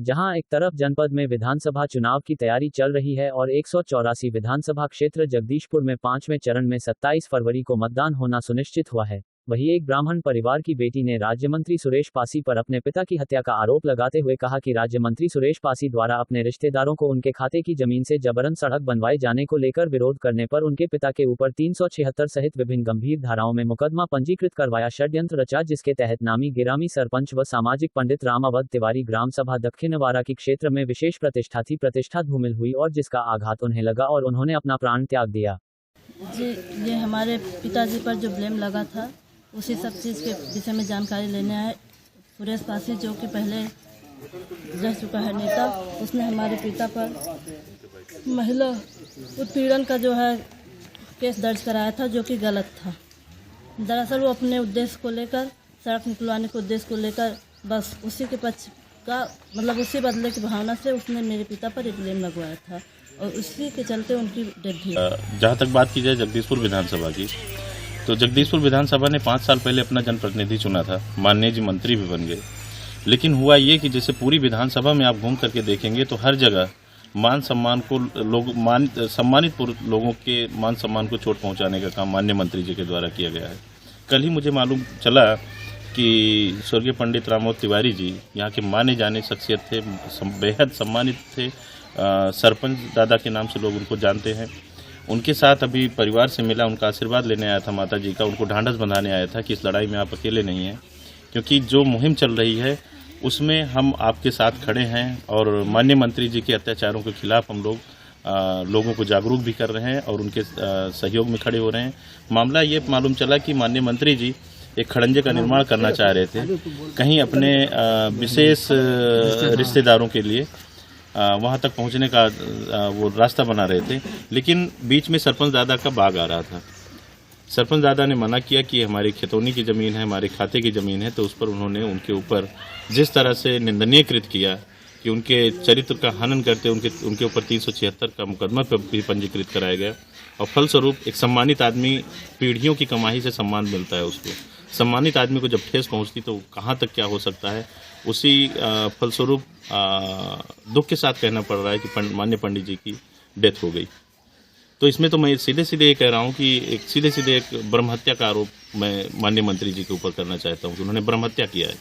जहां एक तरफ जनपद में विधानसभा चुनाव की तैयारी चल रही है और 184 विधानसभा क्षेत्र जगदीशपुर में 5वें चरण में 27 फरवरी को मतदान होना सुनिश्चित हुआ है, वहीं एक ब्राह्मण परिवार की बेटी ने राज्य मंत्री सुरेश पासी पर अपने पिता की हत्या का आरोप लगाते हुए कहा कि राज्य मंत्री सुरेश पासी द्वारा अपने रिश्तेदारों को उनके खाते की जमीन से जबरन सड़क बनवाए जाने को लेकर विरोध करने पर उनके पिता के ऊपर 376 सहित विभिन्न गंभीर धाराओं में मुकदमा पंजीकृत करवाया षड्यंत्र रचा, जिसके तहत नामी गिरामी सरपंच व सामाजिक पंडित राम अवध तिवारी ग्राम सभा दक्षिणवारा की क्षेत्र में विशेष प्रतिष्ठा धूमिल हुई और जिसका आघात उन्हें लगा और उन्होंने अपना प्राण त्याग दिया। जी, ये हमारे पिताजी पर जो ब्लेम लगा था उसी सब चीज़ के विषय में जानकारी लेने आए। सुरेश पासी जो कि पहले रह चुका है नेता, उसने हमारे पिता पर महिला उत्पीड़न का जो है केस दर्ज कराया था, जो कि गलत था। दरअसल वो अपने उद्देश्य को लेकर, सड़क निकलवाने के उद्देश्य को लेकर, बस उसी के पक्ष का मतलब उसी बदले की भावना से उसने मेरे पिता पर एक ब्लेम लगवाया था और उसी के चलते उनकी डेथ हुई। जहाँ तक बात की जाए जगदीशपुर विधानसभा की, तो जगदीशपुर विधानसभा ने 5 साल पहले अपना जनप्रतिनिधि चुना था, माननीय जी मंत्री भी बन गए। लेकिन हुआ ये कि जैसे पूरी विधानसभा में आप घूम करके देखेंगे तो हर जगह मान सम्मान को सम्मानित लोगों के मान सम्मान को चोट पहुंचाने का काम माननीय मंत्री जी के द्वारा किया गया है। कल ही मुझे मालूम चला कि स्वर्गीय पंडित रामवत तिवारी जी यहाँ के माने जाने शख्सियत थे, बेहद सम्मानित थे। सरपंच दादा के नाम से लोग उनको जानते हैं। उनके साथ अभी परिवार से मिला, उनका आशीर्वाद लेने आया था माता जी का, उनको ढांढस बंधाने आया था कि इस लड़ाई में आप अकेले नहीं हैं, क्योंकि जो मुहिम चल रही है उसमें हम आपके साथ खड़े हैं और माननीय मंत्री जी के अत्याचारों के खिलाफ हम लोगों को जागरूक भी कर रहे हैं और उनके सहयोग में खड़े हो रहे हैं। मामला ये मालूम चला कि माननीय मंत्री जी एक खड़ंजे का निर्माण करना चाह रहे थे, कहीं अपने विशेष रिश्तेदारों के लिए वहां तक पहुंचने का वो रास्ता बना रहे थे। लेकिन बीच में सरपंच दादा का बाग आ रहा था। सरपंच दादा ने मना किया कि हमारी खेतौनी की ज़मीन है, हमारे खाते की ज़मीन है, तो उस पर उन्होंने उनके ऊपर जिस तरह से निंदनीय कृत किया कि उनके चरित्र का हनन करते उनके ऊपर 376 का मुकदमा भी पंजीकृत कराया गया। और फलस्वरूप एक सम्मानित आदमी, पीढ़ियों की कमाई से सम्मान मिलता है उसको, सम्मानित आदमी को जब ठेस पहुंचती तो कहाँ तक क्या हो सकता है। उसी फलस्वरूप दुख के साथ कहना पड़ रहा है कि माननीय पंडित जी की डेथ हो गई। तो इसमें तो मैं सीधे ये कह रहा हूँ कि एक ब्रह्म हत्या का आरोप मैं माननीय मंत्री जी के ऊपर करना चाहता हूँ कि उन्होंने ब्रह्म हत्या किया है।